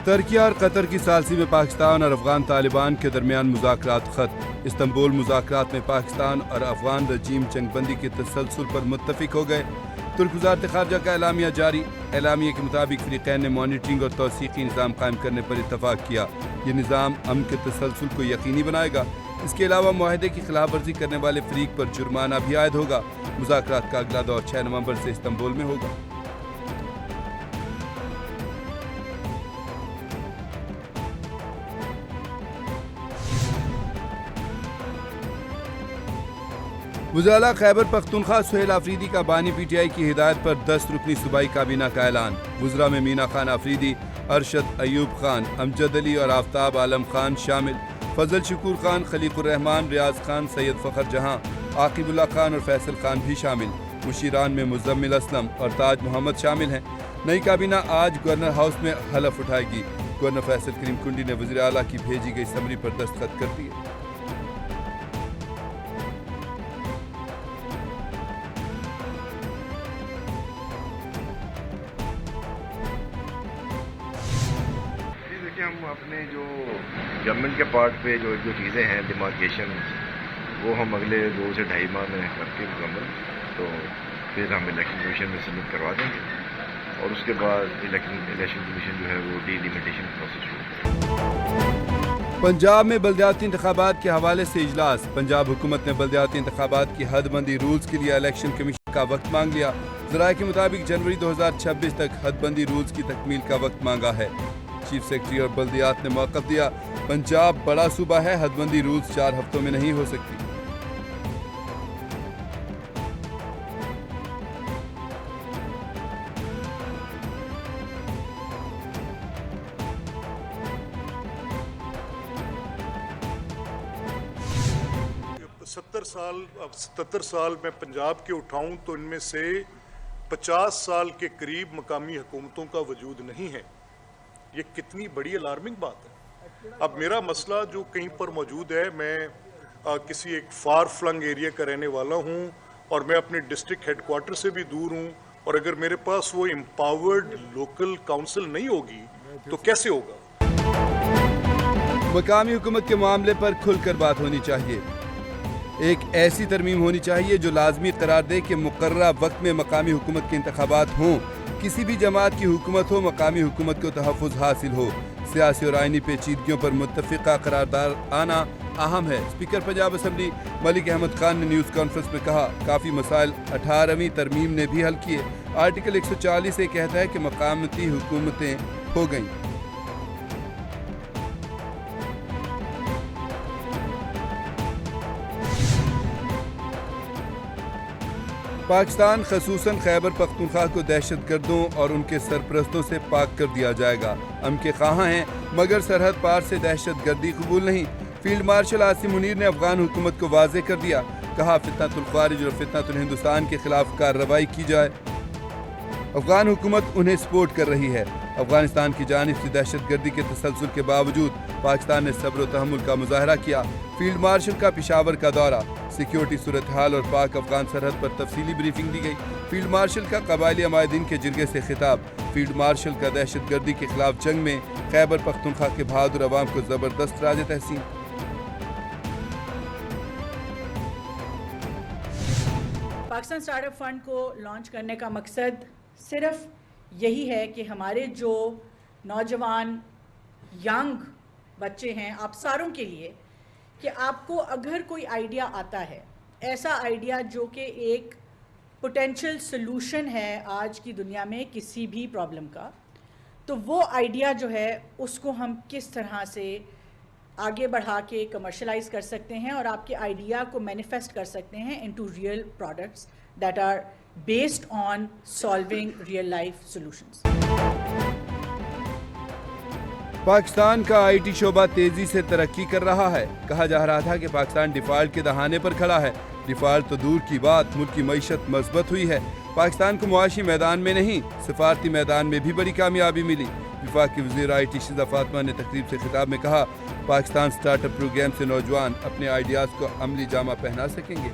ترکی اور قطر کی ثالثی میں پاکستان اور افغان طالبان کے درمیان مذاکرات ختم۔ استنبول مذاکرات میں پاکستان اور افغان رجیم جنگ بندی کے تسلسل پر متفق ہو گئے۔ ترک وزارت خارجہ کا اعلامیہ جاری۔ اعلامیے کے مطابق فریقین نے مانیٹرنگ اور توثیقی نظام قائم کرنے پر اتفاق کیا۔ یہ نظام امن کے تسلسل کو یقینی بنائے گا۔ اس کے علاوہ معاہدے کی خلاف ورزی کرنے والے فریق پر جرمانہ بھی عائد ہوگا۔ مذاکرات کا اگلا دور 6 نومبر سے استنبول میں ہوگا۔ وزراء خیبر پختونخوا سہیل آفریدی کا بانی پی ٹی آئی کی ہدایت پر 10 رکنی صوبائی کابینہ کا اعلان۔ وزراء میں مینا خان آفریدی، ارشد ایوب خان، امجد علی اور آفتاب عالم خان شامل۔ فضل شکور خان، خلیق الرحمان، ریاض خان، سید فخر جہاں، عاقب اللہ خان اور فیصل خان بھی شامل۔ مشیران میں مزمل اسلم اور تاج محمد شامل ہیں۔ نئی کابینہ آج گورنر ہاؤس میں حلف اٹھائے گی۔ گورنر فیصل کریم کنڈی نے وزیر اعلیٰ کی بھیجی گئی سمری پر دستخط کر دیے۔ ہم اپنے جو گورنمنٹ کے پارٹ پہ جو چیزیں ہیں ڈیمارکیشن، وہ ہم اگلے 2 سے 2.5 ماہ میں کر کے مکمل، تو پھر ہم الیکشن کمیشن میں سبمٹ کروا دیں گے، اور اس کے بعد الیکشن کمیشن جو ہے وہ ڈیلیمیٹیشن پروسیس ہوگا۔ پنجاب میں بلدیاتی انتخابات کے حوالے سے اجلاس۔ پنجاب حکومت نے بلدیاتی انتخابات کی حد بندی رولز کے لیے الیکشن کمیشن کا وقت مانگ لیا۔ ذرائع کے مطابق جنوری 2026 تک حد بندی رولز کی تکمیل کا وقت مانگا ہے۔ چیف سیکرٹری اور بلدیات نے موقف دیا۔ پنجاب بڑا صوبہ ہے، حد بندی رولز 4 ہفتوں میں نہیں ہو سکتی۔ اب 77 سال میں پنجاب کے اٹھاؤں تو ان میں سے 50 سال کے قریب مقامی حکومتوں کا وجود نہیں ہے۔ یہ کتنی بڑی الارمنگ بات ہے۔ اب میرا مسئلہ جو کہیں پر موجود ہے، میں کسی ایک فار فلنگ ایریا کا رہنے والا ہوں، اور میں اپنے ڈسٹرکٹ ہیڈ کوارٹر سے بھی دور ہوں، اور اگر میرے پاس وہ امپاورڈ لوکل کاؤنسل نہیں ہوگی تو کیسے ہوگا؟ مقامی حکومت کے معاملے پر کھل کر بات ہونی چاہیے۔ ایک ایسی ترمیم ہونی چاہیے جو لازمی قرار دے کہ مقررہ وقت میں مقامی حکومت کے انتخابات ہوں، کسی بھی جماعت کی حکومت ہو، مقامی حکومت کو تحفظ حاصل ہو۔ سیاسی اور آئینی پیچیدگیوں پر متفقہ قرارداد آنا اہم ہے۔ اسپیکر پنجاب اسمبلی ملک احمد خان نے نیوز کانفرنس میں کہا، کافی مسائل 18ویں ترمیم نے بھی حل کیے۔ آرٹیکل 140 یہ کہتا ہے کہ مقاماتی حکومتیں ہو گئیں۔ پاکستان خصوصاً خیبر پختونخوا کو دہشت گردوں اور ان کے سرپرستوں سے پاک کر دیا جائے گا۔ ہم کے خواہاں ہیں مگر سرحد پار سے دہشت گردی قبول نہیں۔ فیلڈ مارشل عاصم منیر نے افغان حکومت کو واضح کر دیا، کہا فتنۃ الخوارج اور فتنۃ الہندوستان کے خلاف کارروائی کی جائے۔ افغان حکومت انہیں سپورٹ کر رہی ہے۔ افغانستان کی جانب سے دہشت گردی کے تسلسل کے باوجود پاکستان نے صبر و تحمل کا مظاہرہ کیا۔ فیلڈ مارشل کا پشاور کا دورہ، سیکیورٹی صورتحال اور پاک افغان سرحد پر تفصیلی بریفنگ دی گئی۔ فیلڈ مارشل کا قبائلی عمائدین کے جرگے سے خطاب۔ فیلڈ مارشل کا دہشت گردی کے خلاف جنگ میں خیبر پختونخوا کے بہادر عوام کو زبردست راج تحسین۔ پاکستان اسٹارٹ اپ فنڈ کو لانچ کرنے کا مقصد صرف یہی ہے کہ ہمارے جو نوجوان ینگ بچے ہیں، آپ ساروں کے لیے، کہ آپ کو اگر کوئی آئیڈیا آتا ہے، ایسا آئیڈیا جو کہ ایک پوٹینشیل سلوشن ہے آج کی دنیا میں کسی بھی پرابلم کا، تو وہ آئیڈیا جو ہے اس کو ہم کس طرح سے آگے بڑھا کے کمرشلائز کر سکتے ہیں اور آپ کے آئیڈیا کو مینیفیسٹ کر سکتے ہیں into real products that are based on solving real life solutions. Pakistan کا آئی ٹی شعبہ تیزی سے ترقی کر رہا ہے۔ کہا جا رہا تھا کہ پاکستان ڈیفالٹ کے دہانے پر کھڑا ہے۔ ڈیفالٹ تو دور کی بات، ملک کی معیشت مثبت ہوئی ہے۔ پاکستان کو معاشی میدان میں نہیں، سفارتی میدان میں بھی بڑی کامیابی ملی۔ وفاق کی وزیر آئی ٹی شیزہ فاطمہ نے تقریب سے خطاب میں کہا، پاکستان سٹارٹ اپ پروگرام سے نوجوان اپنے آئیڈیاز کو عملی جامہ پہنا سکیں گے۔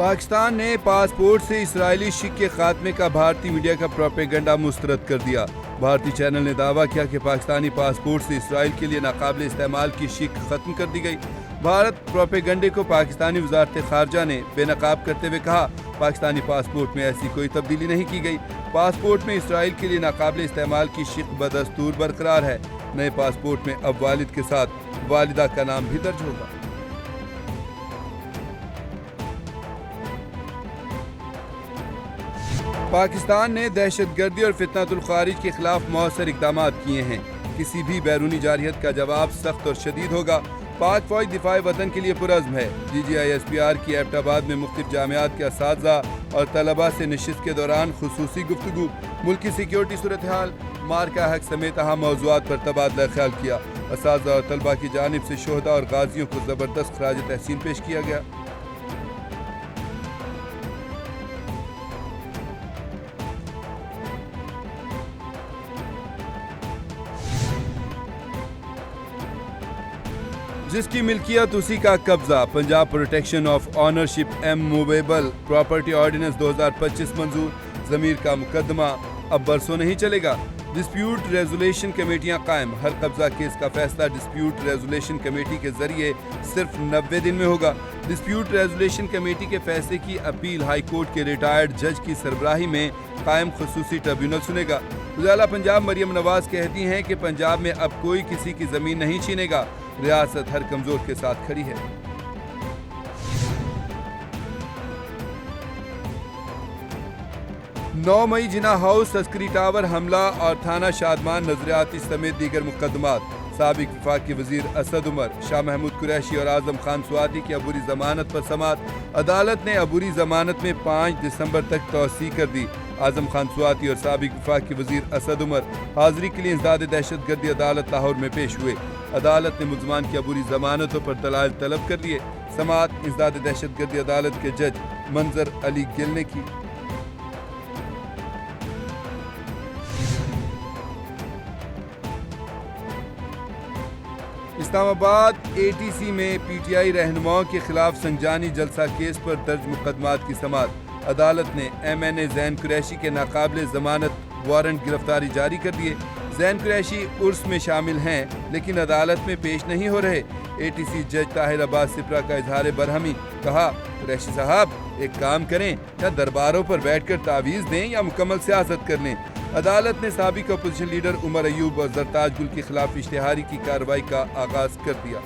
پاکستان نے پاسپورٹ سے اسرائیلی شک کے خاتمے کا بھارتی میڈیا کا پروپیگنڈا مسترد کر دیا۔ بھارتی چینل نے دعویٰ کیا کہ پاکستانی پاسپورٹ سے اسرائیل کے لیے ناقابل استعمال کی شک ختم کر دی گئی۔ بھارت پروپیگنڈے کو پاکستانی وزارت خارجہ نے بے نقاب کرتے ہوئے کہا، پاکستانی پاسپورٹ میں ایسی کوئی تبدیلی نہیں کی گئی۔ پاسپورٹ میں اسرائیل کے لیے ناقابل استعمال کی شک بدستور برقرار ہے۔ نئے پاسپورٹ میں اب والد کے ساتھ والدہ کا نام بھی درج ہوگا۔ پاکستان نے دہشت گردی اور فتنۃ الخارج کے خلاف مؤثر اقدامات کیے ہیں۔ کسی بھی بیرونی جارحیت کا جواب سخت اور شدید ہوگا۔ پاک فوج دفاع وطن کے لیے پرعزم ہے۔ DGISPR کی ایبٹ آباد میں مختلف جامعات کے اساتذہ اور طلباء سے نشست کے دوران خصوصی گفتگو، ملکی سیکیورٹی صورتحال، مارکہ حق سمیت اہم موضوعات پر تبادلہ خیال کیا۔ اساتذہ اور طلباء کی جانب سے شہداء اور غازیوں کو زبردست خراج تحسین پیش کیا گیا۔ جس کی ملکیت اسی کا قبضہ، Punjab protection of ownership immovable property ordinance 2025 منظور۔ ضمیر کا مقدمہ اب برسوں نہیں چلے گا۔ ڈسپیوٹ ریزولیشن کمیٹیاں قائم۔ ہر قبضہ کیس کا فیصلہ ڈسپیوٹ ریزولیشن کمیٹی کے ذریعے صرف 90 دن میں ہوگا۔ ڈسپیوٹ ریزولیشن کمیٹی کے فیصلے کی اپیل ہائی کورٹ کے ریٹائرڈ جج کی سربراہی میں قائم خصوصی ٹریبیونل سنے گا۔ وزیر پنجاب مریم نواز کہتی ہیں کہ پنجاب میں اب کوئی کسی کی زمین نہیں چھینے گا۔ ریاست ہر کمزور کے ساتھ کھڑی ہے۔ 9 مئی جناح ہاؤس عسکری ٹاور حملہ اور تھانہ شادمان نظریاتی سمیت دیگر مقدمات۔ سابق وفاقی وزیر اسد عمر، شاہ محمود قریشی اور اعظم خان سواتی کی عبوری ضمانت پر سماعت۔ عدالت نے عبوری ضمانت میں 5 دسمبر تک توسیع کر دی۔ اعظم خان سواتی اور سابق وفاقی وزیر اسد عمر حاضری کے لیے انسداد دہشت گردی عدالت لاہور میں پیش ہوئے۔ عدالت نے ملزمان کی عبوری ضمانتوں پر دلائل طلب کر لیے۔ سماعت انسداد دہشت گردی عدالت کے جج منظر علی گل نے کی۔ اسلام آباد ATC میں PTI رہنماؤں کے خلاف سنجانی جلسہ کیس پر درج مقدمات کی سماعت۔ عدالت نے MNA زین قریشی کے ناقابل ضمانت وارنٹ گرفتاری جاری کر دیے۔ زین قریشی عرس میں شامل ہیں لیکن عدالت میں پیش نہیں ہو رہے۔ ATC جج طاہر عباس سپرا کا اظہار برہمی، کہا قریشی صاحب ایک کام کریں، یا درباروں پر بیٹھ کر تعویذ دیں یا مکمل سیاست کر لیں۔ عدالت نے سابق اپوزیشن لیڈر عمر ایوب اور زرتاج گل کے خلاف اشتہاری کی کارروائی کا آغاز کر دیا۔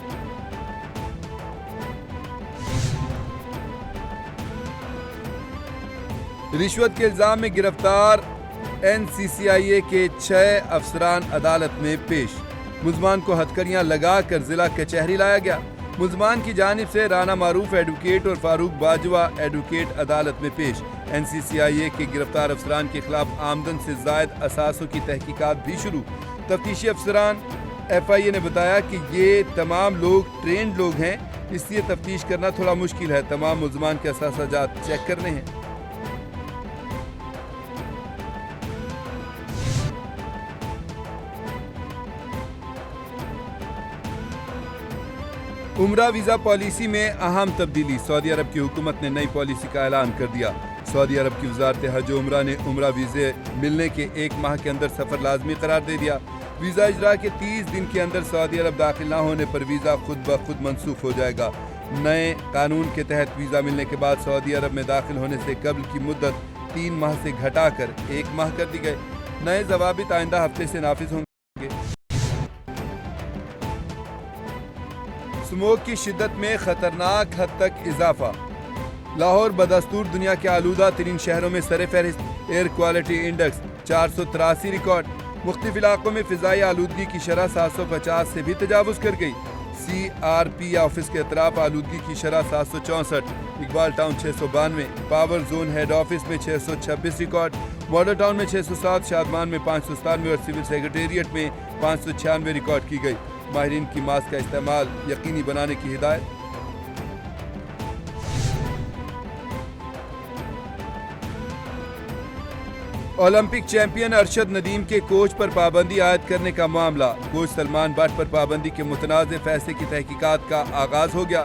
رشوت کے الزام میں گرفتار NCCIA کے 6 افسران عدالت میں پیش۔ ملزمان کو ہتھکڑیاں لگا کر ضلع کچہری لایا گیا۔ ملزمان کی جانب سے رانا معروف ایڈوکیٹ اور فاروق باجوہ ایڈوکیٹ عدالت میں پیش۔ NCCIA کے گرفتار افسران کے خلاف آمدن سے زائد اثاثوں کی تحقیقات بھی شروع۔ تفتیشی افسران FIA نے بتایا کہ یہ تمام لوگ ٹرینڈ لوگ ہیں، اس لیے تفتیش کرنا تھوڑا مشکل ہے۔ تمام ملزمان کے اثاثہ جات چیک کرنے ہیں۔ عمرہ ویزا پالیسی میں اہم تبدیلی۔ سعودی عرب کی حکومت نے نئی پالیسی کا اعلان کر دیا۔ سعودی عرب کی وزارت حج و عمرہ نے عمرہ ویزے ملنے کے 1 ماہ کے اندر سفر لازمی قرار دے دیا۔ ویزا اجرا کے 30 دن کے اندر سعودی عرب داخل نہ ہونے پر ویزا خود بخود منسوخ ہو جائے گا۔ نئے قانون کے تحت ویزا ملنے کے بعد سعودی عرب میں داخل ہونے سے قبل کی مدت 3 ماہ سے گھٹا کر 1 ماہ کر دی گئی۔ نئے ضوابط آئندہ ہفتے سے نافذ ہوں گے۔ اسموگ کی شدت میں خطرناک حد تک اضافہ۔ لاہور بدستور دنیا کے آلودہ ترین شہروں میں سر فہرست۔ Air quality index 483 record. مختلف علاقوں میں فضائی آلودگی کی شرح 750 سے بھی تجاوز کر گئی۔ CRP آفس کے اطراف آلودگی کی شرح 764۔ Iqbal town 692۔ Power zone head office میں 626 ریکارڈ۔ ماڈل ٹاؤن میں 607، شادمان میں 597 اور سول سیکریٹریٹ میں 596 ریکارڈ کی گئی۔ ماہرین کی ماسک کا استعمال یقینی بنانے کی ہدایت۔ اولمپک چیمپئن ارشد ندیم کے کوچ پر پابندی عائد کرنے کا معاملہ۔ کوچ سلمان بٹ پر پابندی کے متنازع فیصلے کی تحقیقات کا آغاز ہو گیا۔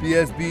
PSB